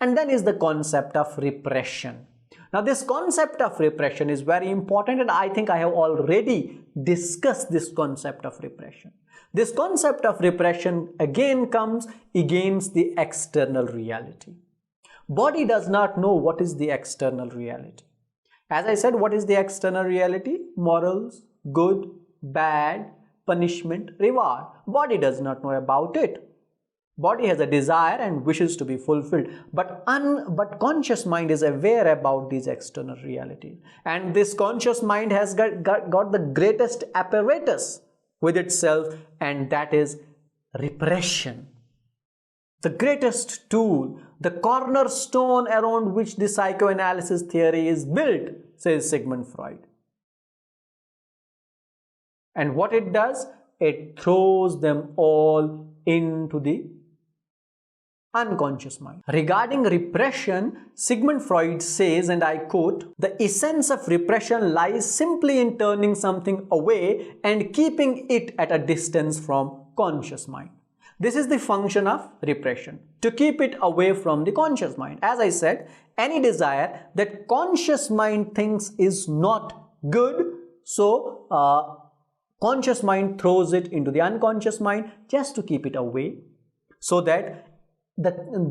And then is the concept of repression. Now this concept of repression is very important, and I think I have already discussed this concept of repression. This concept of repression again comes against the external reality. Body does not know what is the external reality. As I said, what is the external reality? Morals, good, bad, punishment, reward. Body does not know about it. Body has a desire and wishes to be fulfilled, but conscious mind is aware about these external realities, and this conscious mind has got the greatest apparatus with itself, and that is repression. The greatest tool, the cornerstone around which the psychoanalysis theory is built, says Sigmund Freud. And what it does? It throws them all into the unconscious mind. Regarding repression, Sigmund Freud says, and I quote, "The essence of repression lies simply in turning something away and keeping it at a distance from conscious mind." This is the function of repression, to keep it away from the conscious mind. As I said, any desire that conscious mind thinks is not good, so conscious mind throws it into the unconscious mind just to keep it away, so that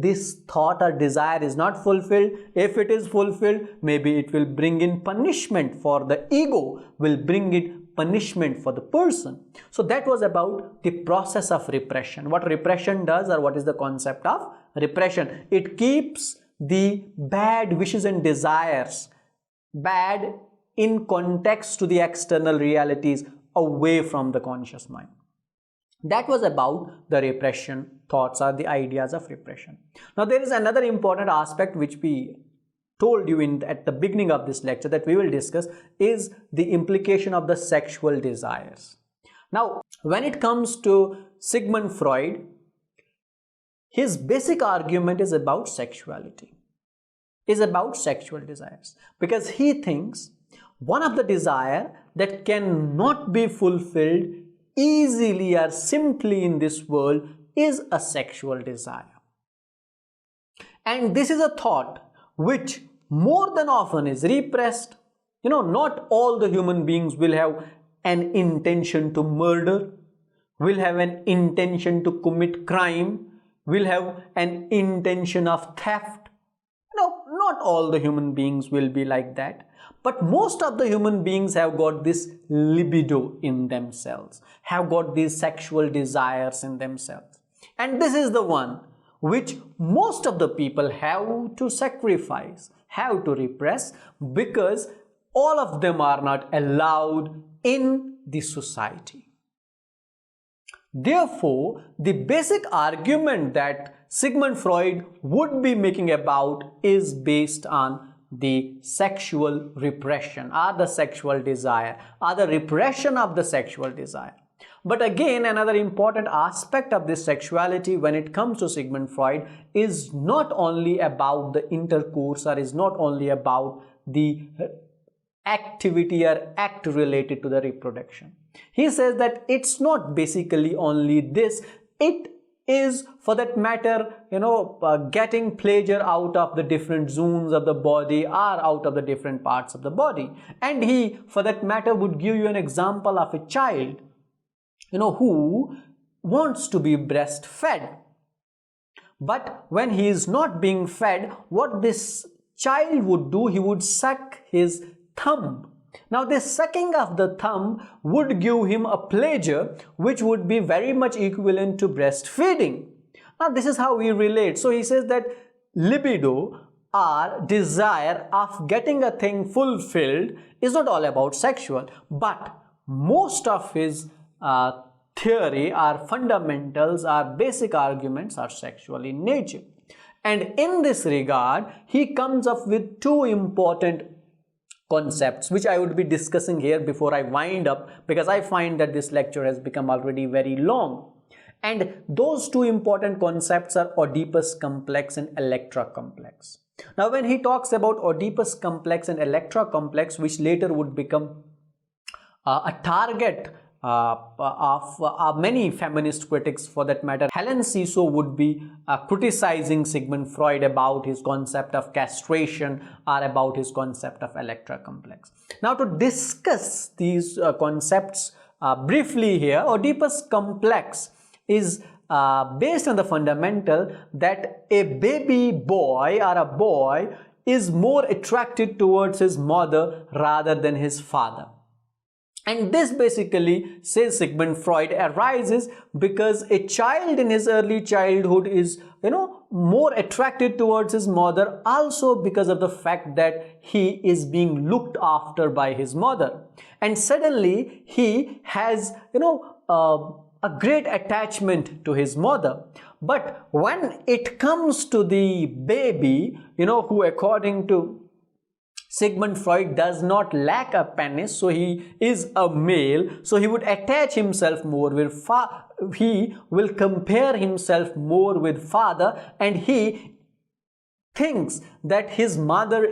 this thought or desire is not fulfilled. If it is fulfilled, maybe it will bring in punishment for the ego, will bring it punishment for the person. So that was about the process of repression. What repression does, or what is the concept of repression? It keeps the bad wishes and desires, bad in context to the external realities, away from the conscious mind. That was about the repression thoughts, or the ideas of repression. Now there is another important aspect which we told you at the beginning of this lecture that we will discuss, is the implication of the sexual desires. Now when it comes to Sigmund Freud, his basic argument is about sexuality, is about sexual desires, because he thinks one of the desire that cannot be fulfilled easily or simply in this world is a sexual desire. And this is a thought which more than often is repressed. Not all the human beings will have an intention to murder, will have an intention to commit crime, will have an intention of theft. Not all the human beings will be like that. But most of the human beings have got this libido in themselves, have got these sexual desires in themselves. And this is the one which most of the people have to sacrifice, have to repress, because all of them are not allowed in the society. Therefore, the basic argument that Sigmund Freud would be making about is based on the sexual repression, or the sexual desire, or the repression of the sexual desire. But again, another important aspect of this sexuality when it comes to Sigmund Freud is not only about the intercourse, or is not only about the activity or act related to the reproduction. He says that it's not basically only this, it is, for that matter, getting pleasure out of the different zones of the body, or out of the different parts of the body. And he, for that matter, would give you an example of a child, who wants to be breastfed. But when he is not being fed, what this child would do, he would suck his thumb. Now this sucking of the thumb would give him a pleasure which would be very much equivalent to breastfeeding. Now this is how he relates. So he says that libido, or desire of getting a thing fulfilled, is not all about sexual, but most of his theory, our fundamentals, our basic arguments are sexual in nature. And in this regard, he comes up with two important concepts which I would be discussing here before I wind up, because I find that this lecture has become already very long. And those two important concepts are Oedipus complex and Electra complex. Now when he talks about Oedipus complex and Electra complex, which later would become a target many feminist critics for that matter. Helen Cicero would be criticizing Sigmund Freud about his concept of castration or about his concept of Electra complex. Now, to discuss these concepts briefly here, Oedipus complex is based on the fundamental that a baby boy or a boy is more attracted towards his mother rather than his father. And this basically, says Sigmund Freud, arises because a child in his early childhood is, more attracted towards his mother, also because of the fact that he is being looked after by his mother. And suddenly he has, a great attachment to his mother. But when it comes to the baby, who according to Sigmund Freud does not lack a penis, so he is a male, so he would attach himself more with he will compare himself more with father, and he thinks that his father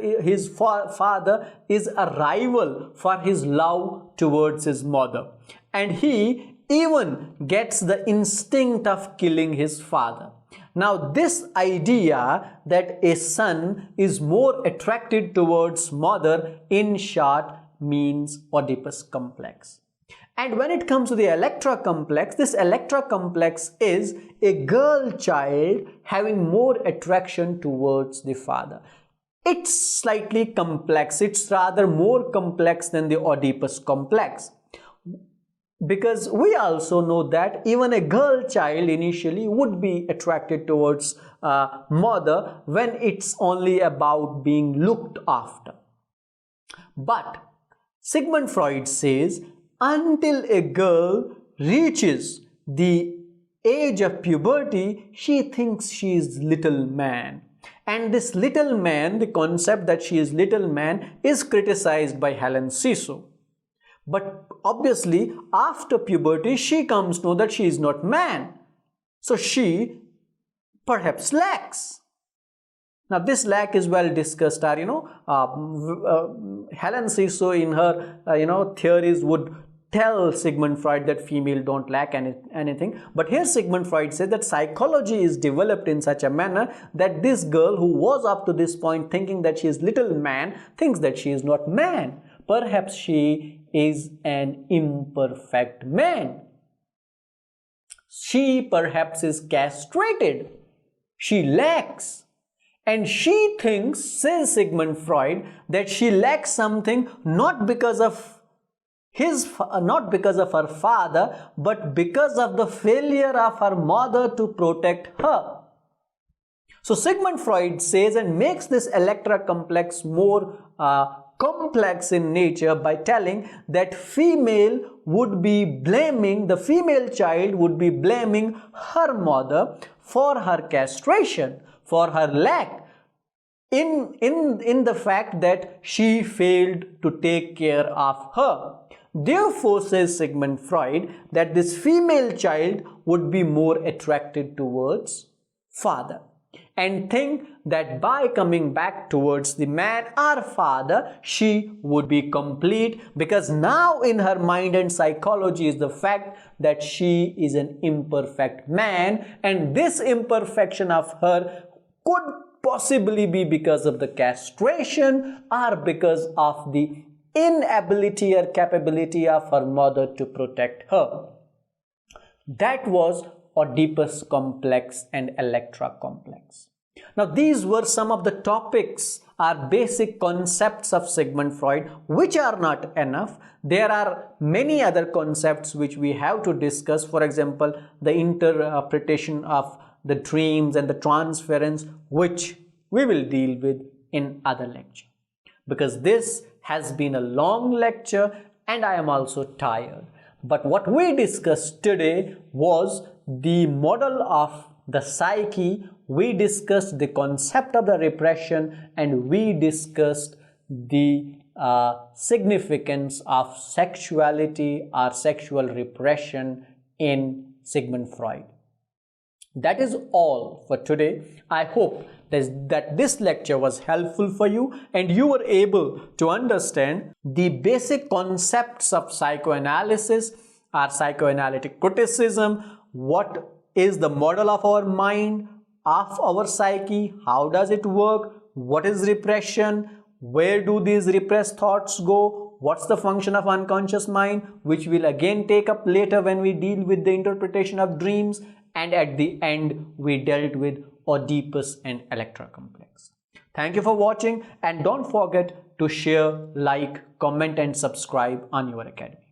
is a rival for his love towards his mother, and he even gets the instinct of killing his father. Now, this idea that a son is more attracted towards mother, in short, means Oedipus complex. And when it comes to the Electra complex, this Electra complex is a girl child having more attraction towards the father. It's slightly complex. It's rather more complex than the Oedipus complex. Because we also know that even a girl child initially would be attracted towards mother when it's only about being looked after. But Sigmund Freud says until a girl reaches the age of puberty, she thinks she is little man. And this little man, the concept that she is little man, is criticized by Helen Cicero. But obviously, after puberty, she comes to know that she is not man. So she perhaps lacks. Now, this lack is well discussed. Helen Cicero in her, theories would tell Sigmund Freud that female don't lack anything. But here Sigmund Freud said that psychology is developed in such a manner that this girl who was up to this point thinking that she is little man, thinks that she is not man. Perhaps she is an imperfect man. She perhaps is castrated. She lacks. And she thinks, says Sigmund Freud, that she lacks something not because of her father, but because of the failure of her mother to protect her. So Sigmund Freud says and makes this Electra complex more complex in nature by telling that the female child would be blaming her mother for her castration, for her lack, in the fact that she failed to take care of her. Therefore, says Sigmund Freud, that this female child would be more attracted towards father, and think that by coming back towards the man or father, she would be complete, because now in her mind and psychology is the fact that she is an imperfect man, and this imperfection of her could possibly be because of the castration or because of the inability or capability of her mother to protect her. That was Oedipus complex and Electra complex. Now, these were some of the topics or basic concepts of Sigmund Freud, which are not enough. There are many other concepts which we have to discuss. For example, the interpretation of the dreams and the transference, which we will deal with in other lecture. Because this has been a long lecture and I am also tired. But what we discussed today was the model of the psyche, we discussed the concept of the repression, and we discussed the significance of sexuality or sexual repression in Sigmund Freud. That is all for today. I hope that this lecture was helpful for you and you were able to understand the basic concepts of psychoanalysis, our psychoanalytic criticism, what is the model of our mind, of our psyche, how does it work, what is repression, where do these repressed thoughts go, what's the function of unconscious mind, which we'll again take up later when we deal with the interpretation of dreams, and at the end we dealt with Oedipus and Electra complex. Thank you for watching, and don't forget to share, like, comment and subscribe on your academy.